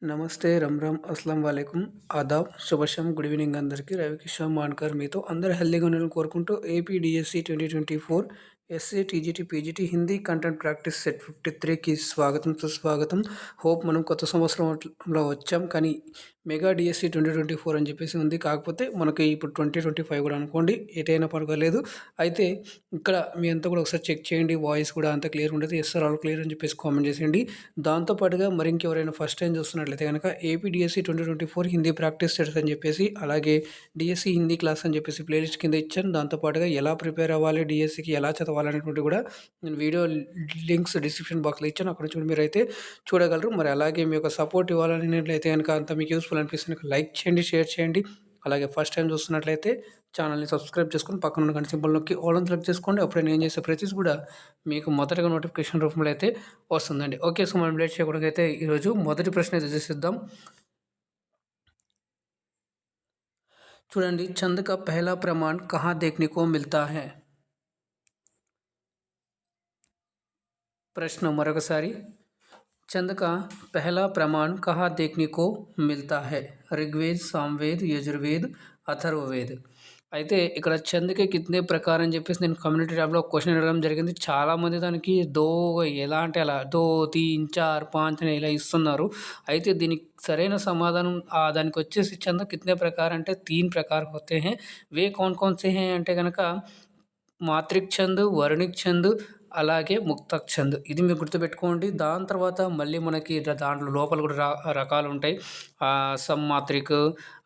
నమస్తే, రామ్ రామ్, అస్సలం వాలేకుం, Aadab, శుభశం, good evening అందరికీ. రవికిషోర్ మాన్కర్ మీతో అందరూ హెల్దీగా ఉండాలని కోరుకుంటూ AP DSC 2024 SA TGT PGT Hindi content practice set 53కి స్వాగతం సుస్వాగతం. హోప్ మనం కొత్త సంవత్సరంలో వచ్చాం, కానీ మెగా డిఎస్సి 2024 అని చెప్పేసి ఉంది. కాకపోతే మనకి ఇప్పుడు 2025 కూడా అనుకోండి, ఎటైనా పర్వాలేదు. అయితే ఇక్కడ మీ అంతా కూడా ఒకసారి చెక్ చేయండి, వాయిస్ కూడా అంత క్లియర్ ఉండదు. ఎస్ సార్ ఆల్ క్లియర్ అని చెప్పేసి కామెంట్ చేసేయండి. దాంతోపాటుగా మరి ఇంకెవరైనా ఫస్ట్ టైం చూస్తున్నట్లయితే కనుక AP DSC 2024 Hindi practice sets అని చెప్పేసి, అలాగే డిఎస్సి హిందీ క్లాస్ అని చెప్పేసి ప్లేలిస్ట్ కింద ఇచ్చాను. దాంతోపాటుగా ఎలా ప్రిపేర్ అవ్వాలి, డిఎస్సికి ఎలా చదవాలనేటువంటి కూడా నేను వీడియో లింక్స్ డిస్క్రిప్షన్ బాక్స్లో ఇచ్చాను. అక్కడ చూడండి, మీరు అయితే చూడగలరు. మరి అలాగే మీ యొక్క సపోర్ట్ ఇవ్వాలనేట్లయితే కనుక అంత మీకు యూస్ఫుల్ అనిపిస్తుంది, లైక్ చేయండి, షేర్ చేయండి. అలాగే ఫస్ట్ టైం చూస్తున్నట్లయితే ఛానల్ని సబ్స్క్రైబ్ చేసుకొని పక్కన ఉన్న గంట సింబల్ నొక్కి ఆల్ అని సెలెక్ట్ చేసుకోండి. అప్పుడే నేను చేసే ప్రతిస్ కూడా మీకు మొదటగా నోటిఫికేషన్ రూపంలో అయితే వస్తుందండి. ఓకే, సో మనం లేట్ చేయకుండా అయితే ఈరోజు మొదటి ప్రశ్న అయితే చూసిద్దాం. చూడండి, చంద్ కా పహలా ప్రమాణ్ కహా దేఖ్నే కో మిల్తా హై. ప్రశ్న మరొకసారి, चंद का पहला प्रमाण कहाँ देखने को मिलता है? ऋग्वेद, सामवेद, यजुर्वेद, అథర్వవేద్. అయితే ఇక్కడ చంద్కి కిత్నే ప్రకారం అని చెప్పేసి నేను కమ్యూనిటీ ట్యాబ్లో క్వశ్చన్ అడగడం జరిగింది. చాలామంది దానికి ఎలా అంటే అలా 2, 3, 4, 5 అని ఇలా ఇస్తున్నారు. అయితే దీనికి సరైన సమాధానం దానికి వచ్చేసి చంద్ కిత్నే ప్రకారం అంటే 3 ప్రకార్ హోతే హై. వే కౌన్ కౌన్ సే హై అంటే కనుక మాత్రిక్ ఛంద్, వర్ణిక్ ఛంద్, అలాగే ముక్తక్ ఛంద్. ఇది మీరు గుర్తుపెట్టుకోండి. దాని తర్వాత మళ్ళీ మనకి దాంట్లో లోపల కూడా రకాలు ఉంటాయి. సమ్మాత్రిక్,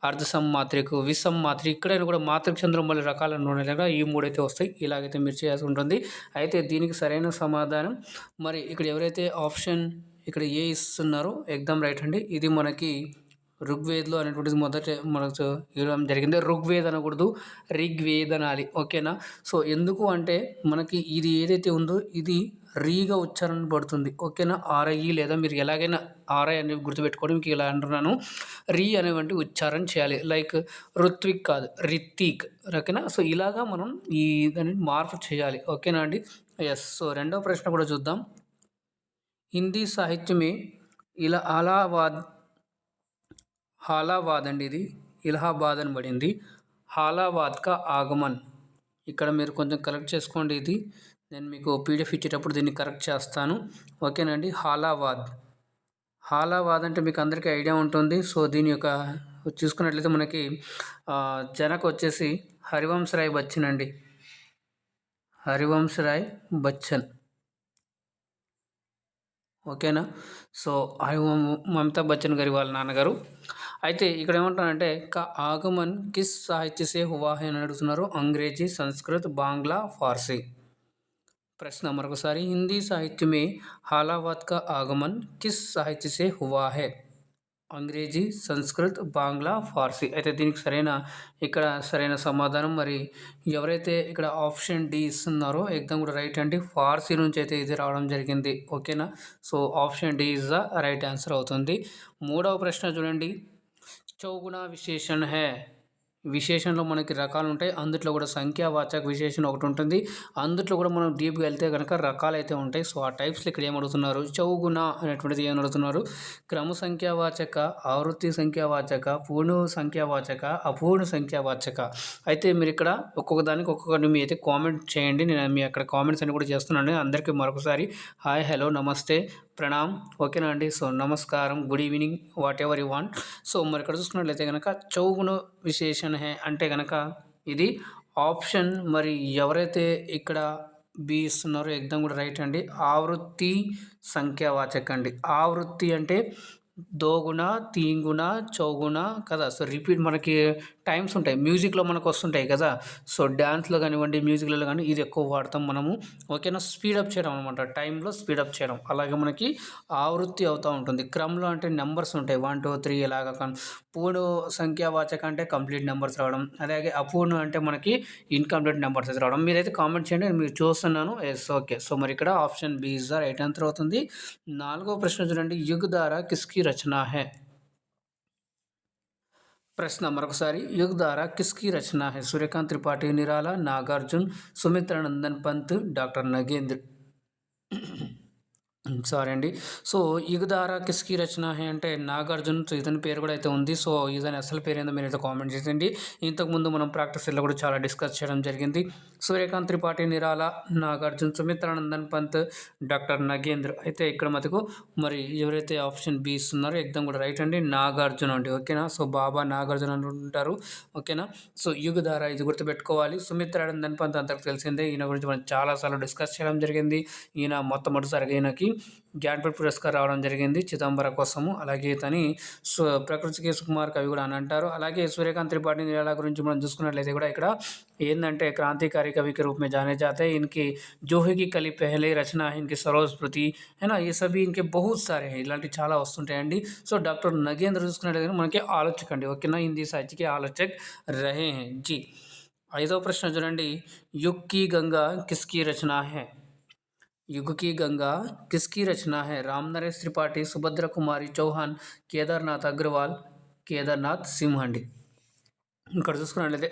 అర్ధ సమ్మాత్రిక్, విసమ్మాత్రిక్. ఇక్కడైనా కూడా మాత్రిక ఛంద్రం మళ్ళీ రకాలు ఉన్నాయి కదా, ఈ 3 అయితే వస్తాయి. ఇలాగైతే మీరు చేయాల్సి ఉంటుంది. అయితే దీనికి సరైన సమాధానం మరి ఇక్కడ ఎవరైతే ఆప్షన్ ఇక్కడ ఏ ఇస్తున్నారో ఎగ్దమ్ రైట్ అండి. ఇది మనకి ఋగ్వేద్లో అనేటువంటిది మొదట మనకు ఇవ్వడం జరిగింది. ఋగ్వేద్ అనకూడదు, రిగ్వేద్ అనాలి. ఓకేనా? సో ఎందుకు అంటే మనకి ఇది ఏదైతే ఉందో ఇది రీగా ఉచ్చారణ పడుతుంది. ఓకేనా? ఆర్ఐఈ లేదా మీరు ఎలాగైనా ఆర్ఐ అనేవి గుర్తుపెట్టుకోవడం మీకు ఇలా అంటున్నాను. రీ అనేవంటి ఉచ్చారణ చేయాలి. లైక్ ఋత్విక్ కాదు, రిత్తిక్. ఓకేనా? సో ఇలాగా మనం ఈ దాన్ని మార్పు చేయాలి. ఓకేనా అండి? ఎస్. సో రెండవ ప్రశ్న కూడా చూద్దాం. హిందీ సాహిత్యమే హాలావాద్ అండి, ఇది ఇలహాబాద్ అని పడింది. హాలావాద్ కా ఆగమన్. ఇక్కడ మీరు కొంచెం కరెక్ట్ చేసుకోండి. ఇది నేను మీకు పీడిఎఫ్ ఇచ్చేటప్పుడు దీన్ని కరెక్ట్ చేస్తాను. ఓకేనండి? హాలావాద్ అంటే మీకు అందరికీ ఐడియా ఉంటుంది. సో దీని యొక్క చూసుకున్నట్లయితే మనకి జనకు వచ్చేసి హరివంశరాయ్ బచ్చన్ అండి. హరివంశరాయ్ బచ్చన్. ఓకేనా? సో అమితాబ్ బచ్చన్ గారి వాళ్ళ నాన్నగారు. అయితే ఇక్కడ ఏమంటానంటే ఆగమన్ కిస్ సాహిత్య సే హువా హై అని అడుగుతున్నారు. అంగ్రేజీ, సంస్కృత్, బాంగ్లా, ఫార్సీ. ప్రశ్న మరొకసారి, హిందీ సాహిత్యమే హాలావాద్ కా ఆగమన్ కిస్ సాహిత్య సే హువా హై? అంగ్రేజీ, సంస్కృత్, బాంగ్లా, ఫార్సీ. అయితే దీనికి సరైన సమాధానం మరి ఎవరైతే ఇక్కడ ఆప్షన్ డి ఇస్తున్నారో ఎగ్దమ్ కూడా రైట్ అండి. ఫార్సీ నుంచి అయితే ఇది రావడం జరిగింది. ఓకేనా? So option D is the right answer అవుతుంది. మూడవ ప్రశ్న చూడండి. చౌగుణ విశేషణ హై. విశేషణలో మనకి రకాలు ఉంటాయి. అందుట్లో కూడా సంఖ్యావాచక విశేషణ ఒకటి ఉంటుంది. అందుట్లో కూడా మనం డీప్గా వెళ్తే కనుక రకాలు అయితే ఉంటాయి. సో ఆ టైప్స్లో ఇక్కడ ఏమడుగుతున్నారు? చౌగుణ అనేటువంటిది ఏమడుగుతున్నారు? క్రమ సంఖ్యావాచక, ఆవృత్తి సంఖ్యావాచక, పూర్ణ సంఖ్యావాచక, అపూర్ణ సంఖ్యావాచక. అయితే మీరు ఇక్కడ ఒక్కొక్క దానికి ఒక్కొక్కటి మీ అయితే కామెంట్ చేయండి. నేను మీ అక్కడ కామెంట్స్ అని కూడా చేస్తున్నాను. అందరికీ మరొకసారి హాయ్, హలో, నమస్తే, ప్రణామ్. ఓకేనా అండి? సో నమస్కారం, good evening, what ever you want. So మరి ఇక్కడ చూసుకున్నట్లయితే కనుక చౌగుణ విశేషణ హై అంటే కనుక ఇది ఆప్షన్ మరి ఎవరైతే ఇక్కడ బి ఇస్తున్నారో ఎగ్దమ్ కూడా రైట్ అండి. ఆవృత్తి సంఖ్యావాచక అండి. ఆవృత్తి అంటే దోగుణ, తీంగుణ, చౌగుణ కదా. సో రిపీట్ మనకి టైమ్స్ ఉంటాయి. మ్యూజిక్లో మనకు వస్తుంటాయి కదా. సో డ్యాన్స్లో కానివ్వండి, మ్యూజిక్లలో కానీ ఇది ఎక్కువ వాడతాం మనము. ఓకేనా? స్పీడప్ చేయడం అనమాట, టైంలో స్పీడప్ చేయడం. అలాగే మనకి ఆవృత్తి అవుతూ ఉంటుంది. క్రమంలో అంటే నెంబర్స్ ఉంటాయి, 1, 2, 3 ఇలాగా. పూర్ణ సంఖ్యావాచక అంటే కంప్లీట్ నెంబర్స్ రావడం. అలాగే అపూర్ణ అంటే మనకి ఇన్కంప్లీట్ నెంబర్స్ రావడం. మీరైతే కామెంట్ చేయండి, మీరు చూస్తున్నాను. ఎస్. ఓకే. సో మరి ఇక్కడ option B is the right answer అవుతుంది. 4వ ప్రశ్న చూడండి. యుగ్ ధారా కిస్కి రచన హై? ప్రశ్న మరొకసారి, యుగ్ ధారా కిస్కి రచన హై? సూర్యకాంత్ త్రిపాఠి నిరాలా, నాగార్జున, సుమిత్రానందన్ పంత్, డాక్టర్ నగేంద్ర. సారీ అండి. సో, 'యుగధార' కిస్‌కి రచన హే అంటే 'నాగార్జున'. సో, ఇతని పేరు కూడా అయితే ఉంది. సో, ఇతని అసలు పేరేందో మీరైతే కామెంట్ చేసేయండి. ఇంతకుముందు మనం ప్రాక్టీస్ సెట్‌లో కూడా చాలా డిస్కస్ చేయడం జరిగింది. సూర్యకాంత్ త్రిపాఠి, నిరాల, నాగార్జున, సుమిత్రానందన్ పంత్, డాక్టర్ నగేంద్ర. అయితే ఇక్కడ మటుకు మరి ఎవరైతే ఆప్షన్ బి ఇస్తున్నారో ఎగ్జామ్ కూడా రైట్ అండి. నాగార్జున అండి. ఓకేనా. సో, బాబా నాగార్జున అని ఉంటారు. ఓకేనా. సో, 'యుగధార' ఇది గుర్తుపెట్టుకోవాలి. సుమిత్రానందన్ పంత్ అందరికి తెలిసిందే. ఈయన గురించి మనం చాలా సార్లు డిస్కస్ చేయడం జరిగింది. ఈయన మొట్టమొదటిసారిగా ఈయనకి జ్ఞానపీఠ పురస్కారం రావడం జరిగింది 'చిదంబర' కోసము. అలాగే ఇతని ప్రకృతికి సుకుమార్ కవి కూడా అని అంటారు. అలాగే సూర్యకాంత్ త్రిపాఠి, నిరాల గురించి మనం చూసుకున్నట్లయితే కూడా ఇక్కడ ఏందంటే క్రాంతికారి कवि के रूप में जाने जाते हैं. इनकी జోహి की कली पहले रचना है इनकी सरोज स्मृति है ना. ये सभी इनके बहुत सारे हैं. ఇలాంటివి చాలా వస్తుంటాయండి. సో, డాక్టర్ నగేంద్ర చూసుకున్నట్లయితే మనకి ఆలోచక్ అండి. ఓకేనా. హిందీ సాహిత్య ఆలోచక్ రహే हैं जी. ఐదవ ప్రశ్న చూడండి. యుగ్ की गंगा किसकी रचना है? युग की गंगा किसकी रचना है? रामनरेश त्रिपाठी, सुभद्रा कुमारी चौहान, केदारनाथ अग्रवाल, केदारनाथ सिंहंडी. ఇక్కడ చూసుకున్నట్లయితే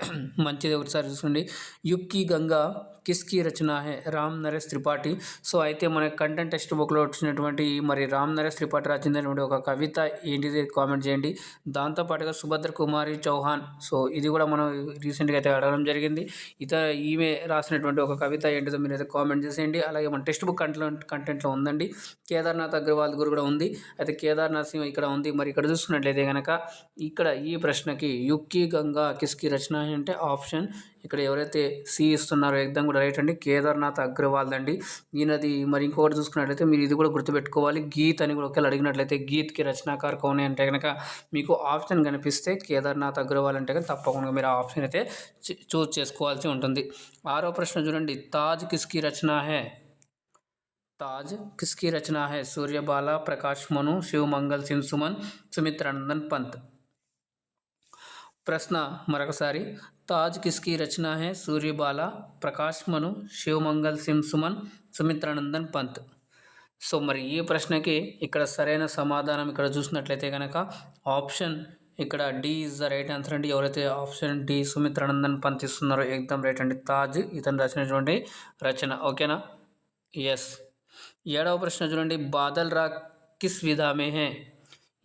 మంచిది ఒకసారి చూసుకోండి. 'యుగ్ की गंगा किसकी रचना है? రామ్ నరేష్ త్రిపాఠి. సో, అయితే మన కంటెంట్ టెక్స్ట్ బుక్‌లో వచ్చినటువంటి మరి రామ్ నరేష్ త్రిపాఠి రచించినటువంటి ఒక కవిత ఏంటిది కామెంట్ చేయండి. దాంతో పాటుగా సుభద్ర కుమారి చౌహాన్. సో, ఇది కూడా మనం రీసెంట్‌గా అయితే అడగడం జరిగింది. ఈమె రాసినటువంటి ఒక కవిత ఏంటిదో మీరైతే కామెంట్ చేసేయండి. అలాగే మన టెక్స్ట్ బుక్ కంటెంట్‌లో ఉందండి. కేదార్నాథ్ అగ్రవాల్ గురు కూడా ఉంది. అయితే కేదార్నాథ్ సింగ్ ఇక్కడ ఉంది. మరి ఇక్కడ చూసుకున్నట్లయితే గనక ఇక్కడ ఈ ప్రశ్నకి 'యుగ్ की गंगा किसकी रचना है' అంటే ఆప్షన్ ఇక్కడ ఎవరైతే సి ఇస్తున్నారో ఎగ్జామ్ కూడా రైట్ అండి. కేదార్నాథ్ అగ్రవాల్ అండి. ఈయనది మరి ఇంకొకటి చూసుకున్నట్లయితే మీరు ఇది కూడా గుర్తుపెట్టుకోవాలి. గీత్ అని కూడా ఒకవేళ అడిగినట్లయితే గీత్‌కి రచనాకార్ కౌన్ అంటే కనుక మీకు ఆప్షన్ కనిపిస్తే కేదార్నాథ్ అగ్రవాల్ అంటే కనుక తప్పకుండా మీరు ఆ ఆప్షన్ అయితే చూజ్ చేసుకోవాల్సి ఉంటుంది. ఆరో ప్రశ్న చూడండి. తాజ్ కిస్‌కి రచన హై? ताज किसकी रचना है? सूर्यबाला, प्रकाश मनु, शिव मंगल सिंह सुमन, सुमित्रानंदन पंत. ప్రశ్న మరొకసారి. తాజ్ కిస్‌కి రచన హై? సూర్యబాల, ప్రకాష్ మను, శివమంగల్ సింగ్ సుమన్, సుమిత్రానందన్ పంత్. సో, మరి ఈ ప్రశ్నకి ఇక్కడ సరైన సమాధానం ఇక్కడ చూసినట్లయితే కనుక ఆప్షన్ ఇక్కడ D is the right answer అండి. ఎవరైతే ఆప్షన్ డి సుమిత్రానందన్ పంత్ ఇస్తున్నారో ఎగ్జామ్ రైట్ అండి. తాజ్ ఇతను రచనటువంటి రచన. ఓకేనా. ఎస్. ఏడవ ప్రశ్న చూడండి. బాదల్ రాగ్ కిస్ విధా మే హై?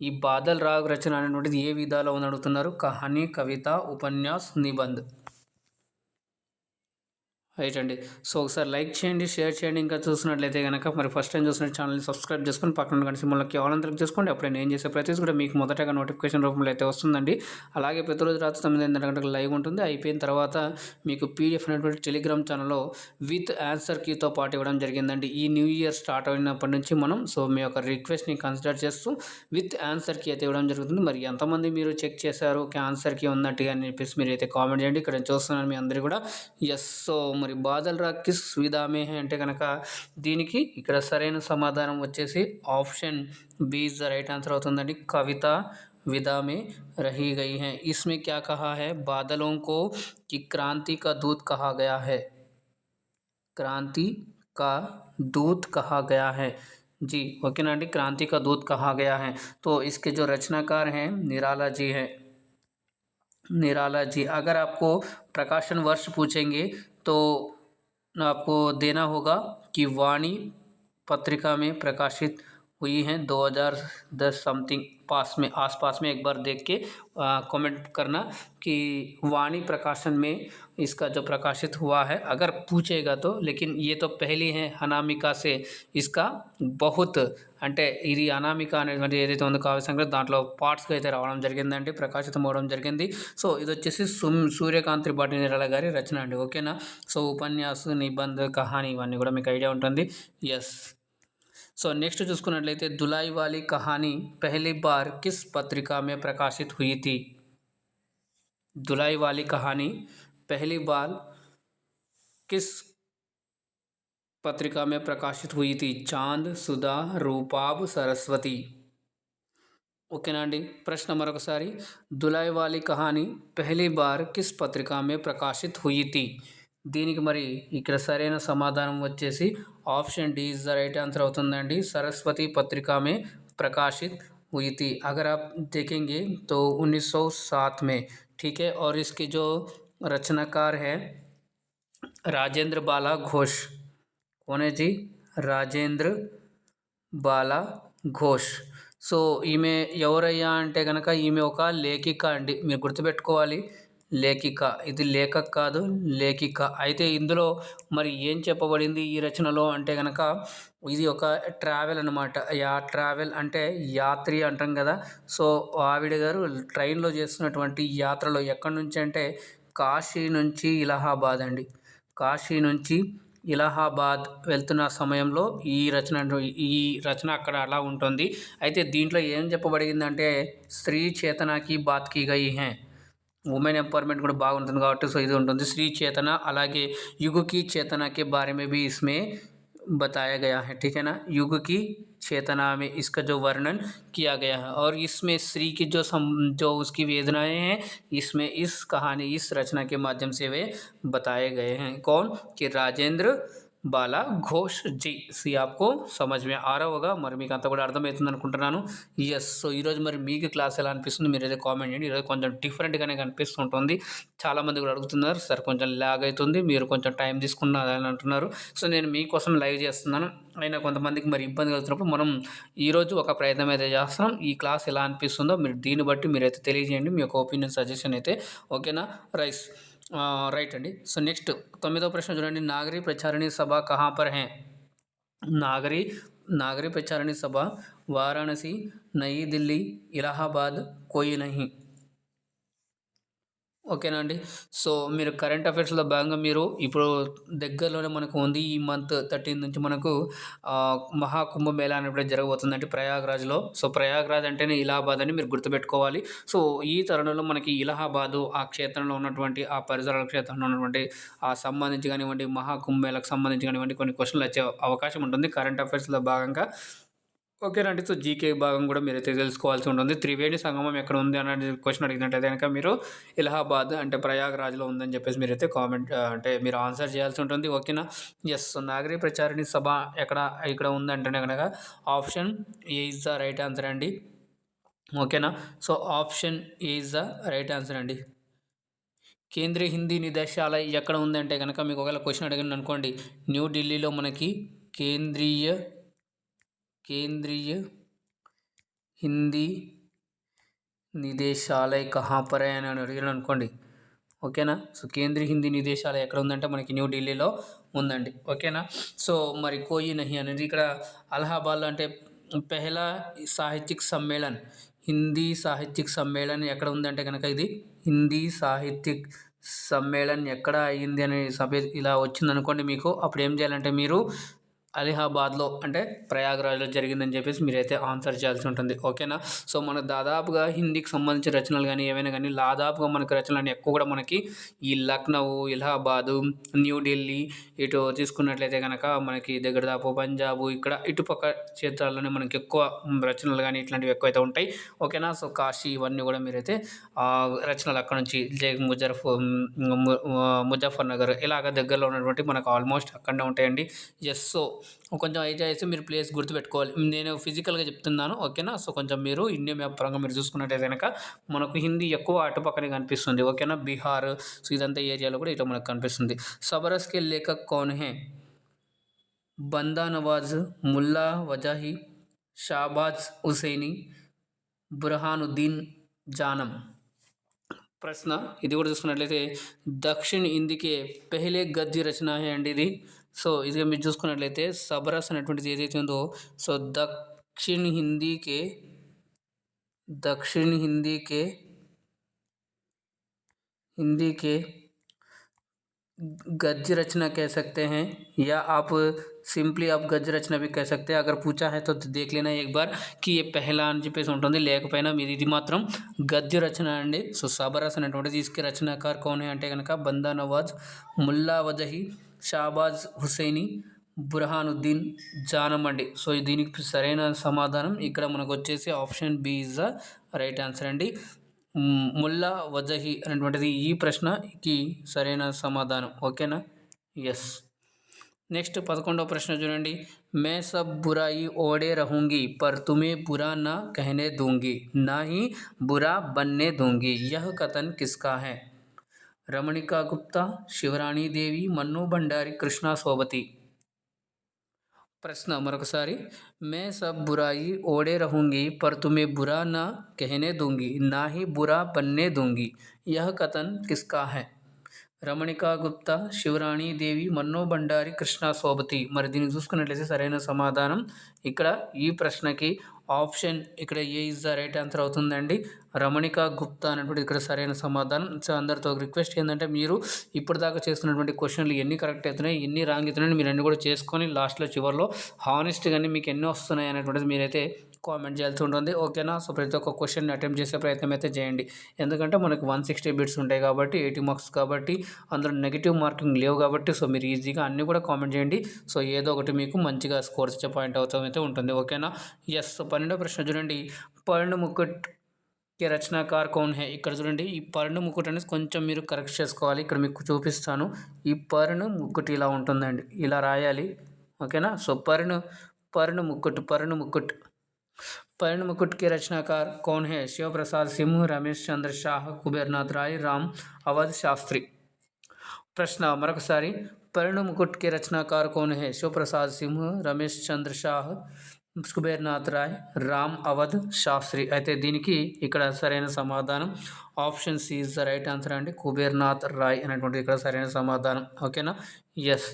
ఈ బాదల్ రాగ్ రచన అనేటువంటిది ఏ విధాలో ఉందని అడుగుతున్నారు. కహానీ, కవిత, ఉపన్యాస్, నిబంధ్. రైట్ అండి. సో, ఒకసారి లైక్ చేయండి, షేర్ చేయండి. ఇంకా చూసినట్లయితే కనుక మరి ఫస్ట్ టైం చూసిన ఛానల్ని సబ్స్క్రైబ్ చేసుకొని పక్కన గంట సింబల్కి ఆల్ క్లిక్ చేసుకోండి. అప్పుడే నేను చేసే ప్రతిదీ కూడా మీకు మొదటగా నోటిఫికేషన్ రూపంలో అయితే వస్తుందండి. అలాగే ప్రతిరోజు రాత్రి 9:30 గంటలకు లైవ్ ఉంటుంది. అయిపోయిన తర్వాత మీకు పీడిఎఫ్ అనేటువంటి టెలిగ్రామ్ ఛానల్లో విత్ ఆన్సర్ కీతో పాటు ఇవ్వడం జరిగిందండి. ఈ న్యూ ఇయర్ స్టార్ట్ అయినప్పటి నుంచి మనం సో మీ యొక్క రిక్వెస్ట్ని కన్సిడర్ చేస్తూ విత్ ఆన్సర్ కీ అయితే ఇవ్వడం జరుగుతుంది. మరి ఎంతమంది మీరు చెక్ చేశారు ఆన్సర్ కీ ఉన్నట్టుగా అని చెప్పేసి మీరు అయితే కామెంట్ చేయండి. ఇక్కడ నేను చూస్తున్నాను మీ అందరూ కూడా ఎస్. సో, మరి బాదల్ రాగ్ కిస్ విధా మే హై అంటే కనుక దీనికి ఇక్కడ సరైన సమాధానం వచ్చేసి option B is the right answer అవుతుందండి. कविता विदा में रही गई हैं. इसमें क्या कहा है? बादलों को कि क्रांति का दूत कहा गया है. क्रांति का दूत कहा गया है जी. ओके ना जी. क्रांति का दूत कहा गया है. तो इसके जो रचनाकार हैं निराला जी हैं. निराला जी. अगर आपको प्रकाशन वर्ष पूछेंगे तो आपको देना होगा कि वाणी पत्रिका में प्रकाशित हुई हैं 2010 समथिंग आसपास में एक बार देख के कमेंट करना कि वाणी प्रकाशन में इसका जो प्रकाशित हुआ है अगर पूछेगा तो. लेकिन ये तो पहली है अनामिका से इसका बहुत అంటే ఇది అనామిక అనేటువంటి ఏదైతే ఉందో కావ్య సంగ్రహం దాంట్లో పార్ట్స్గా అయితే రావడం జరిగిందండి, ప్రకాశితం అవ్వడం జరిగింది. సో, ఇది వచ్చేసి సూర్యకాంత్ త్రిపాఠి నిరాల గారి రచన అండి. ఓకేనా. సో, ఉపన్యాసం, నిబంధ, కహాని ఇవన్నీ కూడా మీకు ఐడియా ఉంటుంది. ఎస్. సో, నెక్స్ట్ చూసుకున్నట్లయితే దులాయి వాली कहानी पहली बार किस पत्रिका में प्रकाशित हुई थी? दुलाई वाली कहानी पहली बार किस पत्रिका में प्रकाशित हुई थी? चांद, सुधा, रूपाब, सरस्वती. ఓకేనా అండి. ప్రశ్న మరొకసారి. దులాయి వాली कहानी पहली बार किस पत्रिका में प्रकाशित हुई थी? దీనికి మరి ఇక్కడ సరైన సమాధానం వచ్చేసి option D is the right answer అవుతుందండి. सरस्वती पत्रिका में प्रकाशित हुई थी. अगर आप देखेंगे तो 1907 में. ठीक है. और इसके जो रचनाकार है राजेंद्र बाला घोष. कौन है जी? राजेंद्र బాలా ఘోష్. సో, ఈమె ఎవరయ్యా అంటే గనక ఈమె ఒక లేఖిక అండి. మీరు గుర్తుపెట్టుకోవాలి. లేఖిక. ఇది లేఖక్ కాదు, లేఖిక. అయితే ఇందులో మరి ఏం చెప్పబడింది ఈ రచనలో అంటే గనక ఇది ఒక ట్రావెల్ అనమాట. ట్రావెల్ అంటే యాత్రి అంటాం గదా! సో, ఆవిడ గారు ట్రైన్‌లో చేస్తున్నటువంటి యాత్రలో ఎక్కడి నుంచి అంటే కాశీ నుంచి ఇలహాబాద్ అండి. కాశీ నుంచి ఇలహాబాద్ వెళ్తున్న సమయంలో ఈ రచన అక్కడ అలా ఉంటుంది. అయితే దీంట్లో ఏం చెప్పబడిందంటే స్త్రీ చేతనకి బాత్ కీ గయి హై. ఉమెన్ ఎంపవర్‌మెంట్ కూడా బాగుంటుంది కాబట్టి సో, ఇది ఉంటుంది. స్త్రీ చేతన అలాగే युग की चेतना के बारे में भी इसमें बताया गया है, ठीक है ना? युग की चेतना में इसका जो वर्णन किया गया है और इसमें स्त्री की जो उसकी वेदनाएँ हैं, इसमें इस कहानी, इस रचना के माध्यम से वे बताए गए हैं। कौन? कि राजेंद्र బాలా ఘోష్ జీ. आपको समझ में आ रहा होगा. మరి మీకు అంతా కూడా అర్థమవుతుంది అనుకుంటున్నాను. యెస్. సో, ఈరోజు మరి మీకు క్లాస్ ఎలా అనిపిస్తుంది మీరైతే కామెంట్ చేయండి. ఈరోజు కొంచెం డిఫరెంట్‌గానే కనిపిస్తుంటుంది. చాలామంది కూడా అడుగుతున్నారు. సార్ కొంచెం ల్యాగ్ అవుతుంది. మీరు కొంచెం టైం తీసుకున్నారని అంటున్నారు. సో, నేను మీకోసం లైవ్ చేస్తున్నాను. అయినా కొంతమందికి మరి ఇబ్బంది కలుగుతున్నప్పుడు మనం ఈరోజు ఒక ప్రయత్నం అయితే చేస్తున్నాం. ఈ క్లాస్ ఎలా అనిపిస్తుందో మీరు దీన్ని బట్టి మీరైతే తెలియజేయండి. మీ యొక్క ఒపీనియన్, సజెషన్ అయితే. ఓకేనా? రైట్ అండి. సో, నెక్స్ట్ 9వ ప్రశ్న చూడండి. నాగరీ ప్రచారిణి సభ కहाँ पर है? నాగరీ నాగరీ ప్రచారిణి సభ వారాణసి, నయీ ఢిల్లీ, ఇలహాబాద్, కోయి నహీ. ఓకేనా అండి. సో, మీరు కరెంట్ అఫైర్స్‌లో భాగంగా మీరు ఇప్పుడు దగ్గరలోనే మనకు ఉంది. ఈ మంత్ 13 నుంచి మనకు మహాకుంభ మేళా అనేది జరగబోతుంది అంటే ప్రయాగ్‌రాజ్‌లో. సో, ప్రయాగ్‌రాజ్ అంటేనే ఇలహాబాద్ అని మీరు గుర్తుపెట్టుకోవాలి. సో, ఈ తరుణంలో మనకి ఇలహాబాదు ఆ క్షేత్రంలో ఉన్నటువంటి ఆ పరిసరాల క్షేత్రంలో ఉన్నటువంటి సంబంధించి కానివ్వండి, మహాకుంభ మేళాకు సంబంధించి కానివ్వండి కొన్ని క్వెషన్‌లు వచ్చే అవకాశం ఉంటుంది కరెంట్ అఫైర్స్‌లో భాగంగా. ఓకేనండి. సో, జీకే భాగం కూడా మీరైతే తెలుసుకోవాల్సి ఉంటుంది. త్రివేణి సంగమం ఎక్కడ ఉంది అనేది క్వెషన్ అడిగినట్టయితే గనక మీరు ఇలహాబాద్ అంటే ప్రయాగ్‌రాజ్‌లో ఉందని చెప్పేసి మీరైతే కామెంట్ అంటే మీరు ఆన్సర్ చేయాల్సి ఉంటుంది. ఓకేనా? యెస్. నాగరీ ప్రచారిణి సభ ఇక్కడ ఉందంటేనే గనక option A is the right answer అండి. ఓకేనా? So, option A is the right answer అండి. కేంద్రీయ హిందీ నిదేశాలయ ఎక్కడ ఉందంటే గనక మీకు ఒకవేళ క్వెషన్ అడిగాననుకోండి న్యూఢిల్లీలో మనకి కేంద్రీయ हिंदी నిదేశాలయ కहाँ पर है అని అడిగాను అనుకోండి. ఓకేనా? సో, కేంద్రీయ హిందీ నిదేశాలయ ఎక్కడ ఉందంటే మనకి న్యూఢిల్లీలో ఉందండి. ఓకేనా? సో, మరి కోయి నహీ అనేది ఇక్కడ అలహాబాద్లో అంటే పెహలా సాహిత్యిక్ సమ్మేళన్, హిందీ సాహిత్యిక్ సమ్మేళన్ ఎక్కడ ఉందంటే కనుక ఇది హిందీ సాహిత్యిక్ సమ్మేళన్ ఎక్కడ అయ్యింది అనే ఇలా వచ్చిందనుకోండి మీకు అప్పుడు ఏం చేయాలంటే మీరు అలహాబాద్లో అంటే ప్రయాగ్రాజ్లో జరిగిందని చెప్పేసి మీరైతే ఆన్సర్ చేయాల్సి ఉంటుంది. ఓకేనా? సో, మన దాదాపుగా హిందీకి సంబంధించిన రచనలు కానీ ఏవైనా కానీ దాదాపుగా మనకి రచనలు ఎక్కువ కూడా మనకి ఈ లక్నో, ఇలహాబాదు, న్యూఢిల్లీ ఇటు తీసుకున్నట్లయితే కనుక మనకి దగ్గర దాపు పంజాబు ఇక్కడ ఇటుపక్క క్షేత్రాల్లోనే మనకి ఎక్కువ రచనలు కానీ ఇట్లాంటివి ఎక్కువైతే ఉంటాయి. ఓకేనా? సో, కాశీ ఇవన్నీ కూడా మీరైతే రచనలు అక్కడ నుంచి ముజఫర్ నగర్ ఇలాగ దగ్గరలో ఉన్నటువంటి మనకు ఆల్మోస్ట్ అక్కడనే ఉంటాయండి. యెస్. సో, కొంచెం అయితే మీరు ప్లేస్ గుర్తుపెట్టుకోవాలి. నేను ఫిజికల్‌గా చెప్తున్నాను. ఓకేనా? సో, కొంచెం మీరు ఇండియా మ్యాప్ పరంగా మీరు చూసుకున్నట్టయితే గనక మనకు హిందీ ఎక్కువ అటుపక్కనే కనిపిస్తుంది. ఓకేనా? బీహార్ సో, ఇదంతా ఏరియాలో కూడా ఇట్లా మనకు కనిపిస్తుంది. సబరస్ కే లేఖక్ కౌన్ హై? బందా నవాజ్, ముల్లా వజాహి, షాబాజ్ హుసైని, బుర్హానుద్దీన్ జానం. ప్రశ్న ఇది కూడా చూసుకున్నట్లయితే దక్షిణ్ హిందీకి పెహలే గద్య రచన అండి ఇది. సో, ఇది మీరు చూసుకున్నట్లయితే సబరస్ అనేటువంటిది ఏదైతే ఉందో సో దక్షిణ్ हिंदी के गद्य रचना कह सकते हैं या आप సింప్లీ आप गद्य रचना भी कह सकते हैं. अगर पूछा है तो देख लेना एक बार कि ये पहला అని చెప్పేసి ఉంటుంది. లేకపోయినా మీది ఇది మాత్రం గద్య రచన అండి. సో, సబరస్ అనేటువంటిది इसके రచనాకార్ कौन है అంటే కనుక బందా నవాజ్, ముల్లా వజహి, షాబాజ్ హుసైని, బుర్హానుద్దీన్ జానం అండి. సో, దీనికి సరైన సమాధానం ఇక్కడ మనకు వచ్చేసి option B is the right answer అండి. ముల్లా వజహి అనేటువంటిది ఈ ప్రశ్నకి సరైన సమాధానం. ఓకేనా? ఎస్. నెక్స్ట్ 11వ ప్రశ్న చూడండి. మే సబ్ బురాయి ఓడే రహూంగి పర్ తుమే బురా నా కహనే దూంగి నా హీ బురా బన్నే దూంగి యహ్ కథన్ కిస్కా హై? రమణికా గుప్తా, శివరాణి దేవి, మన్ను భండారి, కృష్ణా సోబతి. ప్రశ్న మరొకసారి మే సబ్ బురాయి ఓడే రహూంగి పర్ తుమ్హే బురా నా कहने दूंगी ना ही बुरा बनने दूंगी यह कथन किसका है రమణికా గుప్తా శివరాణి దేవి మన్నో బండారి కృష్ణ సోబతి మరి దీన్ని చూసుకున్నట్లయితే సరైన సమాధానం ఇక్కడ ఈ ప్రశ్నకి ఆప్షన్ ఇక్కడ A is the right answer అవుతుందండి. రమణికా గుప్తా అనేటువంటి ఇక్కడ సరైన సమాధానం. సో అందరితో ఒక రిక్వెస్ట్ ఏంటంటే మీరు ఇప్పటిదాకా చేస్తున్నటువంటి క్వశ్చన్లు ఎన్ని కరెక్ట్ అవుతున్నాయి ఎన్ని రాంగ్ అవుతున్నాయి మీరు అన్ని కూడా చేసుకొని లాస్ట్లో చివరిలో హానెస్ట్గానే మీకు ఎన్ని వస్తున్నాయి అనేటువంటిది మీరైతే కామెంట్ చేయాల్సి ఉంటుంది. ఓకేనా. సో ప్రతి ఒక్క క్వశ్చన్ని అటెంప్ట్ చేసే ప్రయత్నం అయితే చేయండి. ఎందుకంటే మనకు 160 బిట్స్ ఉంటాయి కాబట్టి 80 మార్క్స్ కాబట్టి అందులో నెగిటివ్ మార్కింగ్ లేవు కాబట్టి సో మీరు ఈజీగా అన్నీ కూడా కామెంట్ చేయండి. సో ఏదో ఒకటి మీకు మంచిగా స్కోర్ ఇచ్చే పాయింట్ అయితే ఉంటుంది. ఓకేనా. ఎస్. 12వ ప్రశ్న చూడండి. పर्ण ముకుట్ కే రచనాకార్ కౌన్ హే. ఇక్కడ చూడండి ఈ పर्ण ముకుట్ అనేది కొంచెం మీరు కరెక్ట్ చేసుకోవాలి. ఇక్కడ మీకు చూపిస్తాను. ఈ పर्ण ముకుట్ ఇలా ఉంటుందండి, ఇలా రాయాలి. ఓకేనా. సో పर्ण ముకుట్ पर्ण मुकुट के रचनाकार कौन है? शिव प्रसाद सिंह, रमेश चंद्र शाह, कुबेरनाथ राय, राम अवध शास्त्री. प्रश्न मरొకసారి पर्ण मुकुट के रचनाकार कौन है? शिव प्रसाद सिंह, रमेश चंद्र शाह, కుబేర్నాథ్ రాయ్, రామ్ అవధ్ శాస్త్రి. అయితే దీనికి ఇక్కడ సరైన సమాధానం option C is the right answer అండి. కుబేర్నాథ్ రాయ్ అనేటువంటి ఇక్కడ సరైన సమాధానం. ఓకేనా. ఎస్.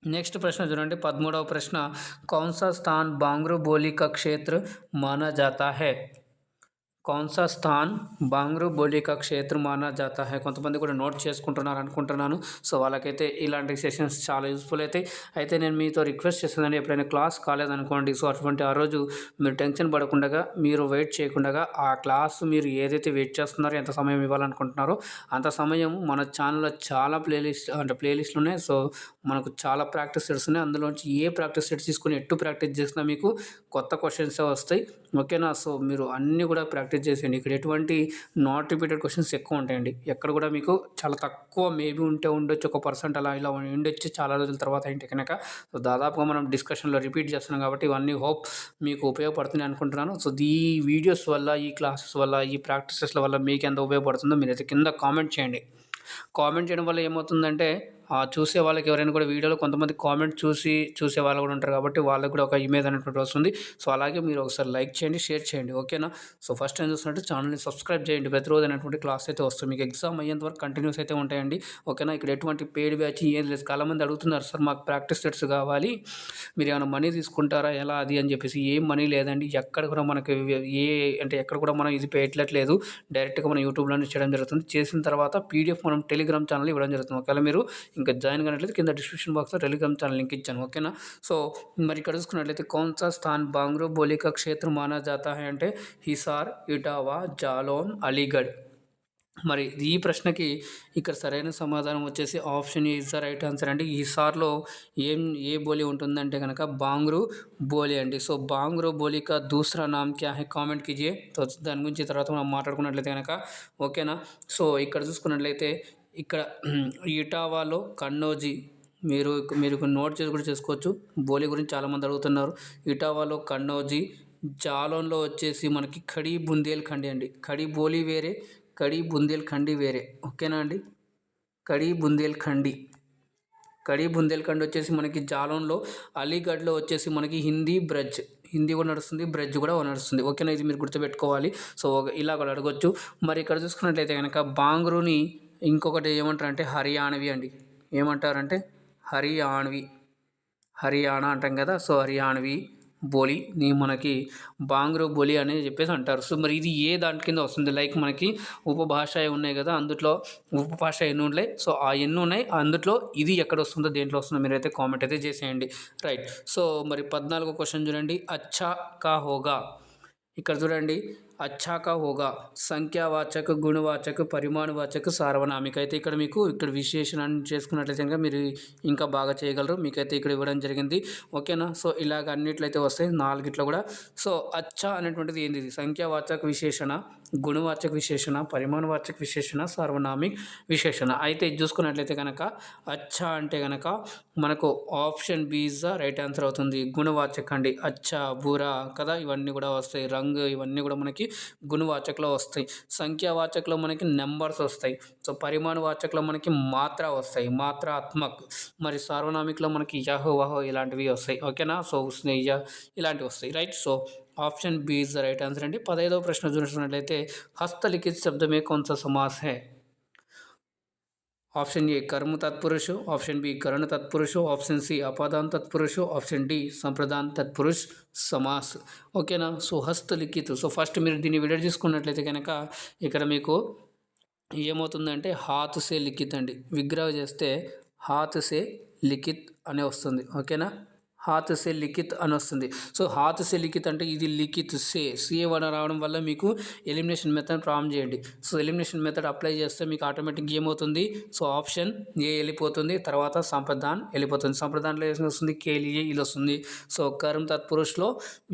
नेक्स्ट प्रश्न చూడండి. 13వ ప్రశ్న कौन सा स्थान बांग्रू बोली का क्षेत्र माना जाता है? कौन सा स्थान बांग्रू बोली का क्षेत्र माना जाता है? కొంతమంది కూడా నోట్ చేసుకుంటున్నారు అనుకుంటున్నాను. సో వాళ్ళకైతే ఇలాంటి సెషన్స్ చాలా యూస్ఫుల్ అవుతాయి. అయితే నేను మీతో రిక్వెస్ట్ చేస్తున్నాను, ఎప్పుడైనా క్లాస్ కాలేదనుకోండి, సో అటువంటి ఆ రోజు మీరు టెన్షన్ పడకుండా మీరు వెయిట్ చేయకుండా ఆ క్లాస్ మీరు ఏదైతే వెయిట్ చేస్తున్నారో ఎంత సమయం ఇవ్వాలనుకుంటున్నారో అంత సమయం మన ఛానల్లో చాలా ప్లేలిస్ట్లు ఉన్నాయి. సో మనకు చాలా ప్రాక్టీస్ సెట్స్ ఉన్నాయి. అందులోంచి ఏ ప్రాక్టీస్ సెట్స్ తీసుకొని ఎట్టు ప్రాక్టీస్ చేసినా మీకు కొత్త క్వశ్చన్స్ వస్తాయి. ఓకేనా. సో మీరు అన్నీ కూడా ప్రాక్టీస్ చేసేయండి. ఇక్కడ ఎటువంటి నాట్ రిపీటెడ్ క్వశ్చన్స్ ఎక్కువ ఉంటాయండి. ఎక్కడ కూడా మీకు చాలా తక్కువ మేబీ ఉండొచ్చు 1% అలా ఇలా ఉండొచ్చు చాలా రోజుల తర్వాత ఏంటి కనుక. సో దాదాపుగా మనం డిస్కషన్లో రిపీట్ చేస్తున్నాం కాబట్టి ఇవన్నీ హోప్ మీకు ఉపయోగపడుతున్నాయి అనుకుంటున్నాను. సో ఈ వీడియోస్ వల్ల, ఈ క్లాసెస్ వల్ల, ఈ ప్రాక్టీసెస్ల వల్ల మీకు ఎంత ఉపయోగపడుతుందో మీరైతే కింద కామెంట్ చేయండి. కామెంట్ చేయడం వల్ల ఏమవుతుందంటే చూసే వాళ్ళకి ఎవరైనా కూడా వీడియోలో కొంతమంది కామెంట్ చూసే వాళ్ళు కూడా ఉంటారు కాబట్టి వాళ్ళకి కూడా ఒక ఇమేజ్ అనేటువంటి వస్తుంది. సో అలాగే మీరు ఒకసారి లైక్ చేయండి, షేర్ చేయండి. ఓకేనా. సో ఫస్ట్ టైం చూస్తున్నట్టు ఛానల్ని సబ్స్క్రైబ్ చేయండి. ప్రతిరోజు అనేటువంటి క్లాస్ అయితే వస్తుంది. మీకు ఎగ్జామ్ అయ్యేంత వరకు కంటిన్యూస్ అయితే ఉంటాయండి. ఓకేనా. ఇక్కడ ఎటువంటి పెయిడ్ బ్యాచ్ ఏం లేదు. చాలామంది అడుగుతున్నారు, సార్ మాకు ప్రాక్టీస్ సెట్స్ కావాలి, మీరు ఏమైనా మనీ తీసుకుంటారా ఎలా అది అని చెప్పేసి. ఏం మనీ లేదండి. ఎక్కడ కూడా మనకి ఎక్కడ కూడా మనం ఇది పెట్టట్లేదు. డైరెక్ట్గా మనం యూట్యూబ్లోనే చేయడం జరుగుతుంది. చేసిన తర్వాత పీడిఎఫ్ మనం టెలిగ్రామ్ ఛానల్ ఇవ్వడం జరుగుతుంది. ఒకవేళ మీరు ఇంకా జాయిన్ కానట్లయితే కింద డిస్క్రిప్షన్ బాక్స్లో టెలిగ్రామ్ ఛానల్ లింక్ ఇచ్చాను. ఓకేనా. సో మరి ఇక్కడ చూసుకున్నట్లయితే कौन सा स्थान बांग्रू बोली का क्षेत्र माना जाता है అంటే హిసార్, ఇటావా, జాలోన్, అలీగఢ్. మరి ఈ ప్రశ్నకి ఇక్కడ సరైన సమాధానం వచ్చేసి option A is the right answer అండి. హిసార్లో ఏ బోలి ఉంటుందంటే కనుక బాంగ్రూ బోలి అండి. సో బాంగ్రూ బోలి కా దూసరా నామ్ క్యా హై కామెంట్ కీజియే. సో దాని గురించి తర్వాత మనం మాట్లాడుకున్నట్లయితే కనుక. ఓకేనా. సో ఇక్కడ చూసుకున్నట్లయితే ఇక్కడ ఇటావాలో కన్నౌజీ మీరు నోట్ చేసి కూడా చేసుకోవచ్చు. బోలి గురించి చాలామంది అడుగుతున్నారు. ఇటావాలో కన్నౌజీ, జాలోన్లో వచ్చేసి మనకి ఖడీ బుందేల్ఖండి అండి. ఖడీ బోలి వేరే, ఖడీ బుందేల్ఖండి వేరే. ఓకేనా అండి. ఖడీ బుందేల్ఖండ్ వచ్చేసి మనకి జాలోన్లో, అలీగఢ్లో వచ్చేసి మనకి హిందీ కూడా నడుస్తుంది, బ్రజ్ కూడా నడుస్తుంది. ఓకేనా. ఇది మీరు గుర్తుపెట్టుకోవాలి. సో ఇలా కూడా అడగొచ్చు. మరి ఇక్కడ చూసుకున్నట్లయితే కనుక బాంగ్రూని ఇంకొకటి ఏమంటారంటే హర్యాణవి అండి. ఏమంటారంటే హర్యానా అంటాం కదా. సో హర్యాణవి బోలిని మనకి బాంగ్రూ బోలి అనేది చెప్పేసి అంటారు. సో మరి ఇది ఏ దాని కింద వస్తుంది? లైక్ మనకి ఉపభాష ఉన్నాయి కదా, అందులో ఉపభాష ఎన్ని ఉన్నాయి, సో ఆ ఎన్ని ఉన్నాయి అందులో ఇది ఎక్కడ వస్తుందో దేంట్లో వస్తుందో మీరైతే కామెంట్ అయితే చేసేయండి. రైట్. సో మరి 14వ క్వశ్చన్ చూడండి. అచ్చా కా హోగా. ఇక్కడ చూడండి. అచ్చా కా హోగా సంఖ్యావాచక, గుణవాచక, పరిమాణవాచక, సార్వనామిక. అయితే ఇక్కడ మీకు విశేషణ చేసుకున్నట్లయితే కనుక మీరు ఇంకా బాగా చేయగలరు. మీకైతే ఇక్కడ ఇవ్వడం జరిగింది. ఓకేనా. సో ఇలాగ అన్నిట్లయితే వస్తాయి 4గిట్లో కూడా. సో అచ్చా అనేటువంటిది ఏంది? సంఖ్యావాచక విశేషణ, గుణవాచక విశేషణ, పరిమాణవాచక విశేషణ, సార్వనామిక్ విశేషణ. అయితే ఇది చూసుకున్నట్లయితే కనుక అచ్చా అంటే కనుక మనకు option B is the right answer అవుతుంది. గుణవాచక అండి. అచ్చా, బూరా కదా, ఇవన్నీ కూడా వస్తాయి. రంగు ఇవన్నీ కూడా మనకి మనకి గుణవాచకలో వస్తాయి. సంఖ్యావాచకలో మనకి నెంబర్స్ వస్తాయి. సో పరిమాణవాచకలో మనకి మాత్ర వస్తాయి, మాత్రాత్మక్. మరి సార్వనామికలో మనకి యహ్ వహ్ ఇలాంటివి వస్తాయి. ఓకేనా. సో ఉస్నే యహ్ ఇలాంటివి వస్తాయి. Right. So option B is the right answer అండి. 15వ ప్రశ్న చూసినట్లయితే హస్తలిఖిత్ శబ్ద మే కౌన్ సా సమాస్ హై? ऑप्शन ए कर्म तत्पुरुष, ऑप्शन बी करण तत्पुरुष, ऑप्शन सी अपादान तत्पुरुष, ऑप्शन डी సంప్రదాన్ తత్పురుష్ సమాస్. ఓకేనా. సో హస్తలిఖిత్. సో ఫస్ట్ మీరు దీన్ని విడర్ తీసుకున్నట్లయితే కనుక ఇక్కడ మీకు ఏమవుతుందంటే హాత్ సే లిఖిత్ అండి. విగ్రహం చేస్తే హాత్ సే లిఖిత్ అనే వస్తుంది. ఓకేనా. హాత్ సే లిఖిత్ అని వస్తుంది. సో హాత్ సే లిఖిత్ అంటే ఇది లిఖిత్ సే వడ రావడం వల్ల మీకు ఎలిమినేషన్ మెథడ్ ప్రారంభం చేయండి. సో ఎలిమినేషన్ మెథడ్ అప్లై చేస్తే మీకు ఆటోమేటిక్గా ఏమవుతుంది, సో ఆప్షన్ ఏ వెళ్ళిపోతుంది, తర్వాత సంప్రదాన్ వెళ్ళిపోతుంది. సంప్రదాన్లో ఏం వస్తుంది, కేలియే ఇది వస్తుంది. సో కర్మ్ తత్పురుషులో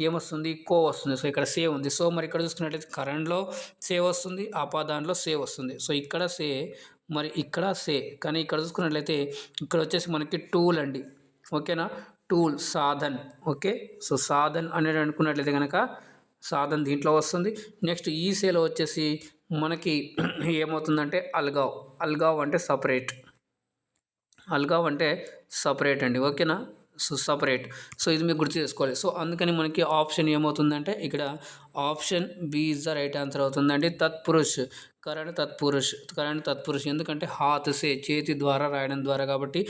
ఏమొస్తుంది, కో వస్తుంది. సో ఇక్కడ సే ఉంది. సో మరి ఇక్కడ చూసుకున్నట్లయితే కరణ్లో సే వస్తుంది, అపాదాన్లో సే వస్తుంది. సో ఇక్కడ సే, మరి ఇక్కడ సే. కానీ ఇక్కడ చూసుకున్నట్లయితే ఇక్కడ వచ్చేసి మనకి టూల్ అండి. ఓకేనా. Tool Sadhan. Okay. So Sadhan అనేది అనుకున్నట్లయితే కనుక సాధన్ దీంట్లో వస్తుంది. నెక్స్ట్ ఈ సేలో వచ్చేసి మనకి ఏమవుతుందంటే అల్గావ్. అల్గావ్ అంటే సపరేట్. అల్గావ్ అంటే సపరేట్ అండి. ఓకేనా. So separate. సో ఇది మీరు గుర్తు చేసుకోవాలి. సో అందుకని మనకి ఆప్షన్ ఏమవుతుందంటే ఇక్కడ option B is the right answer అవుతుందండి. తత్పురుష్, కరణ్ తత్పురుష్, కరణ్ తత్పురుష్. ఎందుకంటే హాత్ సే చేతి ద్వారా రాయడం ద్వారా, కాబట్టి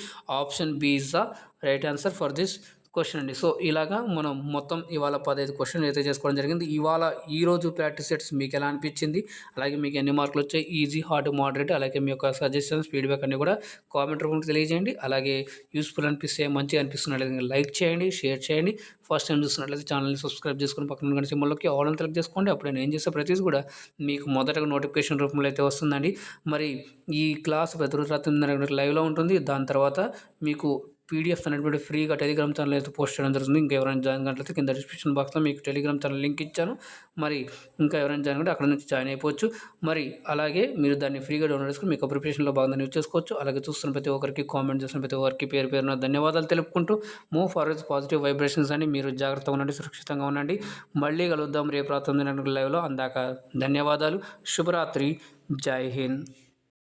option B is the right answer for this question అండి. సో ఇలాగా మనం మొత్తం ఇవాళ 15 క్వశ్చన్ అయితే చేసుకోవడం జరిగింది. ఈరోజు ప్రాక్టీస్ సెట్స్ మీకు ఎలా అనిపించింది, అలాగే మీకు ఎన్ని మార్కులు వచ్చాయి, ఈజీ, హార్డ్, మోడరేట్, అలాగే మీ యొక్క సజెషన్స్, ఫీడ్బ్యాక్ అన్ని కూడా కామెంట్ రూపంలో తెలియజేయండి. అలాగే యూస్ఫుల్ అనిపిస్తే, మంచిగా అనిపిస్తున్నట్లయితే లైక్ చేయండి, షేర్ చేయండి. ఫస్ట్ టైం చూస్తున్నట్లయితే ఛానల్ని సబ్స్క్రైబ్ చేసుకుని పక్కన గంట సింబల్లోకి ఆల్ అని సెలెక్ట్ చేసుకోండి. అప్పుడు నేను చేసే ప్రతిదీ కూడా మీకు మొదటగా నోటిఫికేషన్ రూపంలో అయితే వస్తుందండి. మరి ఈ క్లాస్ ప్రతిరోజు రాత్రి 8:30 లైవ్లో ఉంటుంది. దాని తర్వాత మీకు పీడిఎఫ్ అనేటువంటి ఫ్రీగా టెలిగ్రామ్ ఛానల్ అయితే పోస్ట్ చేయడం జరుగుతుంది. ఇంకా ఎవరైనా జాయిన్ కావట్లయితే కింద డిస్క్రిప్షన్ బాక్స్లో మీకు టెలిగ్రామ్ ఛానల్ లింక్ ఇచ్చాను. మరి ఇంకా ఎవరైనా జాయిన్ కంటే అక్కడ నుంచి జాయిన్ అయిపోవచ్చు. మరి అలాగే మీరు దాన్ని ఫ్రీగా డౌన్లోడ్ చేసుకుని మీకు ప్రిపరేషన్లో భాగంగా యూజ్ చేసుకోవచ్చు. అలాగే చూస్తున్న ప్రతి ఒక్కరికి, కామెంట్ చేస్తున్న ప్రతి ఒక్కరికి పేరు పేరున ధన్యవాదాలు తెలుపుకుంటూ మూవ్ ఫార్వర్డ్ పాజిటివ్ వైబ్రేషన్స్ అని మీరు జాగ్రత్తగా ఉండండి, సురక్షితంగా ఉండండి. మళ్ళీ కలుద్దాం రేపు రాత్రి 9 లైవ్లో. అందాక ధన్యవాదాలు. శుభరాత్రి. జై హింద్.